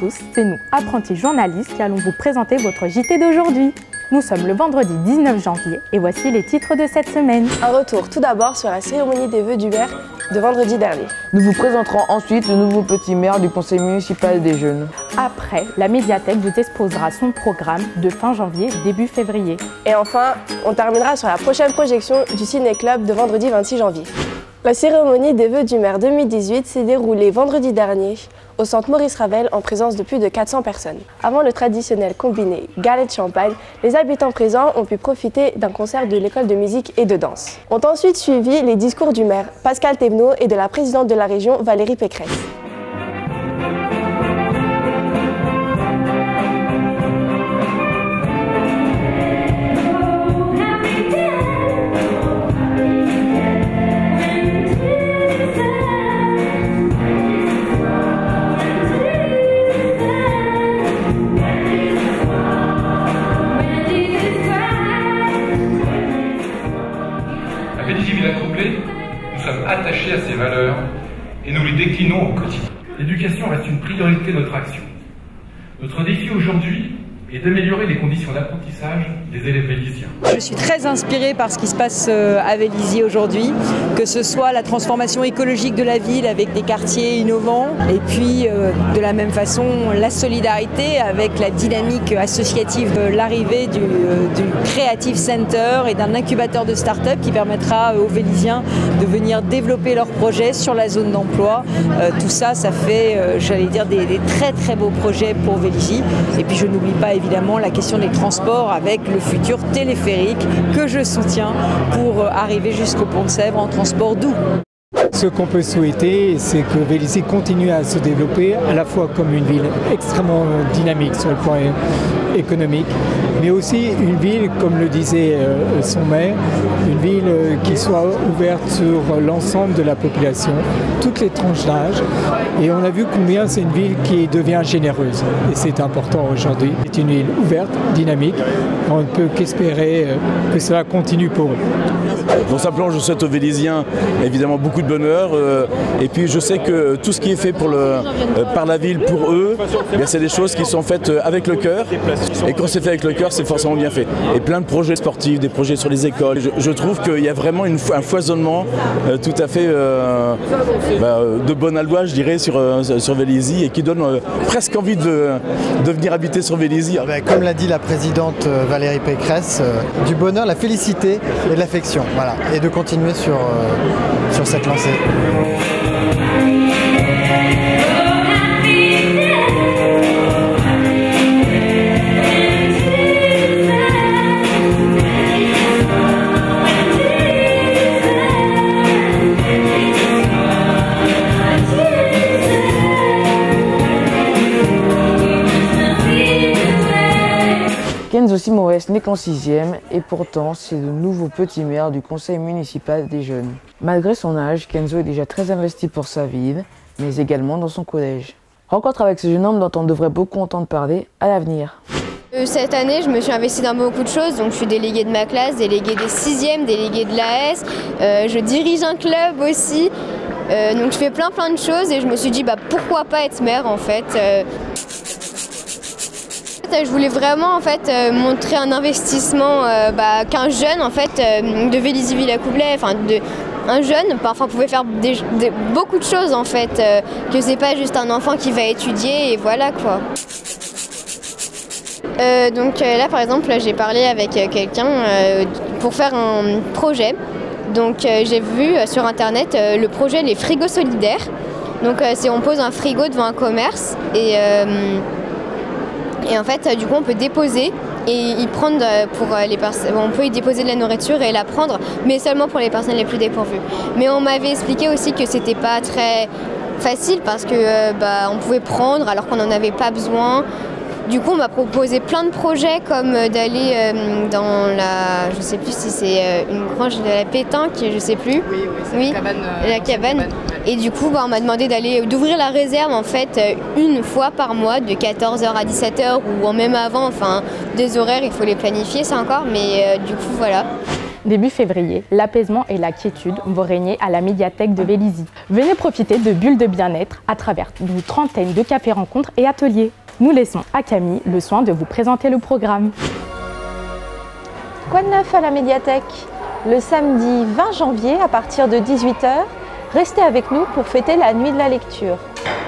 tous, c'est nous, apprentis journalistes, qui allons vous présenter votre JT d'aujourd'hui. Nous sommes le vendredi 19 janvier et voici les titres de cette semaine. Un retour tout d'abord sur la cérémonie des vœux du maire de vendredi dernier. Nous vous présenterons ensuite le nouveau petit maire du conseil municipal des jeunes. Après, la médiathèque vous exposera son programme de fin janvier, début février. Et enfin, on terminera sur la prochaine projection du Ciné-Club de vendredi 26 janvier. La cérémonie des vœux du maire 2018 s'est déroulée vendredi dernier au centre Maurice Ravel en présence de plus de 400 personnes. Avant le traditionnel combiné galette champagne, les habitants présents ont pu profiter d'un concert de l'école de musique et de danse. Ont ensuite suivi les discours du maire Pascal Thévenot et de la présidente de la région Valérie Pécresse. À Vélizy-Villacoublay, nous sommes attachés à ces valeurs et nous les déclinons au quotidien. L'éducation reste une priorité de notre action. Notre défi aujourd'hui est d'améliorer les conditions d'apprentissage des élèves vélysiens. Je suis très inspirée par ce qui se passe à Vélizy aujourd'hui, que ce soit la transformation écologique de la ville avec des quartiers innovants et puis de la même façon la solidarité avec la dynamique associative, l'arrivée du Creative Center et d'un incubateur de start-up qui permettra aux Vélysiens de venir développer leurs projets sur la zone d'emploi. Tout ça, ça fait, j'allais dire, des très très beaux projets pour Vélizy. Et puis je n'oublie pas évidemment la question des transports avec le futur téléphérique que je soutiens pour arriver jusqu'au Pont de Sèvres en transport doux. Ce qu'on peut souhaiter, c'est que Vélizy continue à se développer à la fois comme une ville extrêmement dynamique sur le plan économique, mais aussi une ville, comme le disait son maire, une ville qui soit ouverte sur l'ensemble de la population, toutes les tranches d'âge. Et on a vu combien c'est une ville qui devient généreuse. Et c'est important aujourd'hui. C'est une ville ouverte, dynamique. On ne peut qu'espérer que cela continue pour eux. Donc simplement, je souhaite aux Vélysiens évidemment beaucoup de bonheur. Et puis je sais que tout ce qui est fait par la ville pour eux, c'est des choses qui sont faites avec le cœur. Et quand c'est fait avec le cœur, c'est forcément bien fait. Et plein de projets sportifs, des projets sur les écoles. Je trouve qu'il y a vraiment un foisonnement tout à fait de bon aloi, je dirais, sur Vélizy et qui donne presque envie de venir habiter sur Vélizy. Comme l'a dit la présidente Valérie Pécresse, du bonheur, la félicité et de l'affection. Voilà. Et de continuer sur cette lancée. 15 aussi Maurice n'est qu'en 6e et pourtant c'est le nouveau petit maire du conseil municipal des jeunes. Malgré son âge, Kenzo est déjà très investi pour sa ville, mais également dans son collège. Rencontre avec ce jeune homme dont on devrait beaucoup entendre parler à l'avenir. Cette année, je me suis investie dans beaucoup de choses, donc je suis déléguée de ma classe, déléguée des 6e, déléguée de l'AS, je dirige un club aussi, donc je fais plein de choses et je me suis dit pourquoi pas être maire en fait. Je voulais vraiment en fait montrer un investissement qu'un jeune en fait de Vélizy-Villacoublay, un jeune parfois pouvait faire beaucoup de choses en fait, que c'est pas juste un enfant qui va étudier et voilà quoi. Donc là par exemple j'ai parlé avec quelqu'un pour faire un projet. Donc j'ai vu sur internet le projet Les Frigos Solidaires. Donc on pose un frigo devant un commerce et en fait, du coup, on peut déposer et y prendre pour les personnes. On peut y déposer de la nourriture et la prendre, mais seulement pour les personnes les plus dépourvues. Mais on m'avait expliqué aussi que c'était pas très facile parce que on pouvait prendre alors qu'on n'en avait pas besoin. Du coup, on m'a proposé plein de projets comme d'aller dans la, je sais plus si c'est une grange de la pétanque, je sais plus. Oui, la cabane. Et du coup, on m'a demandé d'ouvrir la réserve en fait une fois par mois de 14h à 17h ou même avant. Enfin, des horaires, il faut les planifier, ça encore. Mais du coup, voilà. Début février, l'apaisement et la quiétude vont régner à la médiathèque de Vélizy. Venez profiter de bulles de bien-être à travers une trentaine de cafés-rencontres et ateliers. Nous laissons à Camille le soin de vous présenter le programme. Quoi de neuf à la médiathèque? Le samedi 20 janvier à partir de 18 h, restez avec nous pour fêter la nuit de la lecture.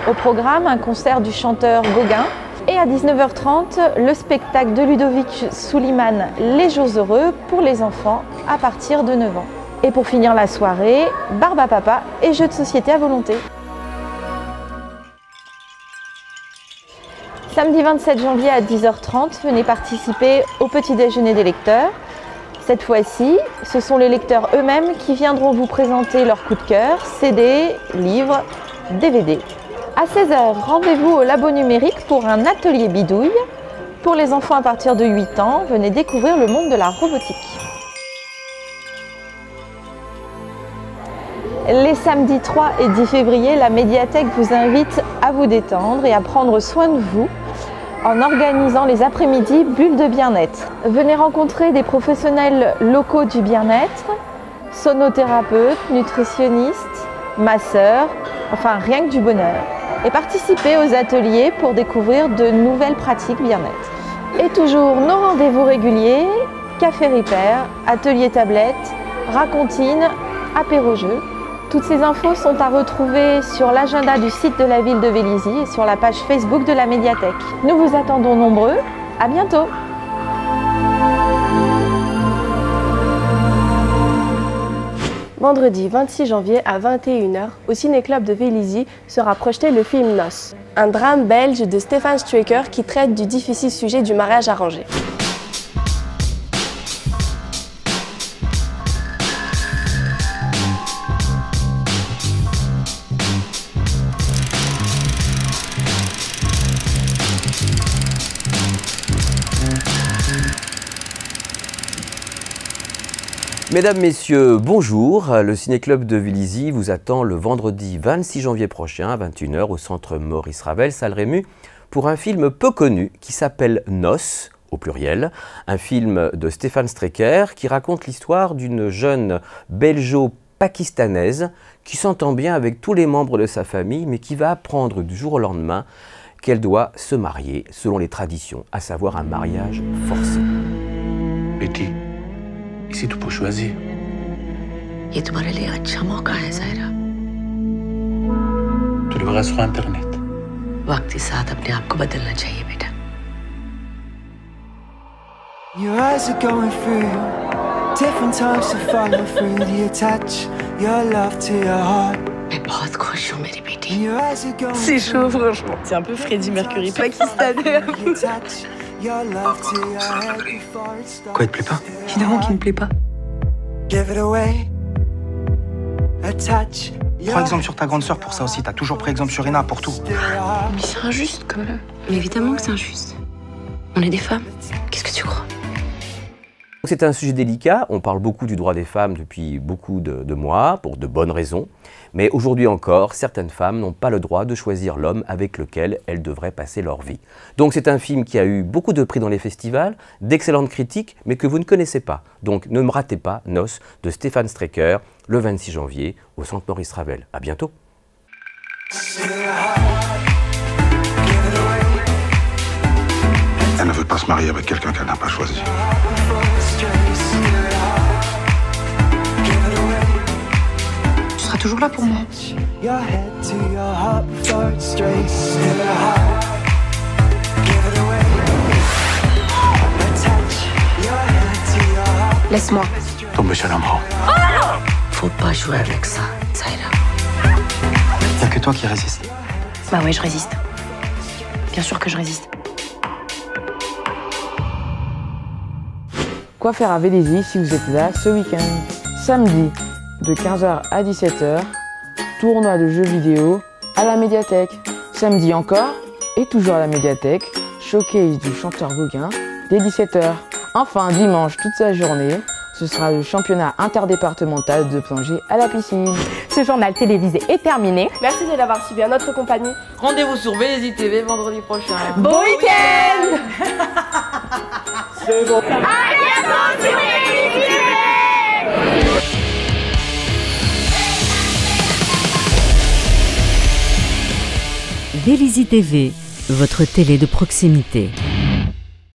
Au programme, un concert du chanteur Gauguin et à 19h30, le spectacle de Ludovic Souliman, Les Jours Heureux pour les enfants à partir de 9 ans. Et pour finir la soirée, Barbe à Papa et jeux de société à volonté. Samedi 27 janvier à 10h30, venez participer au petit déjeuner des lecteurs. Cette fois-ci, ce sont les lecteurs eux-mêmes qui viendront vous présenter leur coup de cœur, CD, livres, DVD. À 16 h, rendez-vous au labo numérique pour un atelier bidouille. Pour les enfants à partir de 8 ans, venez découvrir le monde de la robotique. Les samedis 3 et 10 février, la médiathèque vous invite à vous détendre et à prendre soin de vous en organisant les après-midi bulles de bien-être. Venez rencontrer des professionnels locaux du bien-être, sonothérapeutes, nutritionnistes, masseurs, enfin rien que du bonheur. Et participez aux ateliers pour découvrir de nouvelles pratiques bien-être. Et toujours nos rendez-vous réguliers, café Ripper, atelier tablette, racontine, apéro-jeu. Toutes ces infos sont à retrouver sur l'agenda du site de la ville de Vélizy et sur la page Facebook de la médiathèque. Nous vous attendons nombreux. À bientôt! Vendredi 26 janvier à 21 h, au Ciné-Club de Vélizy sera projeté le film Noces, un drame belge de Stefan Stryker qui traite du difficile sujet du mariage arrangé. Mesdames, Messieurs, bonjour. Le Ciné-Club de Vélizy vous attend le vendredi 26 janvier prochain à 21 h au centre Maurice Ravel, salle Rému, pour un film peu connu qui s'appelle Noces, au pluriel, un film de Stefan Stryker qui raconte l'histoire d'une jeune belgeo-pakistanaise qui s'entend bien avec tous les membres de sa famille mais qui va apprendre du jour au lendemain qu'elle doit se marier selon les traditions, à savoir un mariage forcé. Betty. इसी तो choisir. ये तुम्हारे लिए अच्छा मौका है Zahira. Tu le verras sur Internet. वक्त के साथ अपने आप को बदलना चाहिए बेटा। Your eyes are going through different times to follow through the attach your love to your heart. मैं बहुत खुश हूँ मेरी बेटी। C'est chaud franchement. C'est un peu Freddie Mercury pakistanais. Quoi, il te plaît pas? Évidemment qu'il ne plaît pas. Prends exemple sur ta grande sœur pour ça aussi. T'as toujours pris exemple sur Rina pour tout. Mais c'est injuste quand même. Mais évidemment que c'est injuste. On est des femmes. Qu'est-ce que tu crois? C'est un sujet délicat, on parle beaucoup du droit des femmes depuis beaucoup de mois, pour de bonnes raisons, mais aujourd'hui encore, certaines femmes n'ont pas le droit de choisir l'homme avec lequel elles devraient passer leur vie. Donc c'est un film qui a eu beaucoup de prix dans les festivals, d'excellentes critiques, mais que vous ne connaissez pas. Donc ne me ratez pas Noces de Stefan Stryker, le 26 janvier, au centre Maurice Ravel. À bientôt. Elle ne veut pas se marier avec quelqu'un qu'elle n'a pas choisi. Tu seras toujours là pour moi. Laisse-moi. Tombe chez l'amour. Faut pas jouer avec ça, Zaira. Y'a que toi qui résiste. Bah ouais, je résiste. Bien sûr que je résiste. Quoi faire à Vélizy si vous êtes là ce week-end? Samedi, de 15 h à 17 h, tournoi de jeux vidéo à la médiathèque. Samedi encore, et toujours à la médiathèque, showcase du chanteur Gauguin dès 17 h. Enfin, dimanche, toute sa journée, ce sera le championnat interdépartemental de plongée à la piscine. Ce journal télévisé est terminé. Merci de l'avoir suivi à notre compagnie. Rendez-vous sur Vélizy TV vendredi prochain. Bon week-end. C'est bon. À bientôt sur Vélizy TV. Vélizy TV, votre télé de proximité.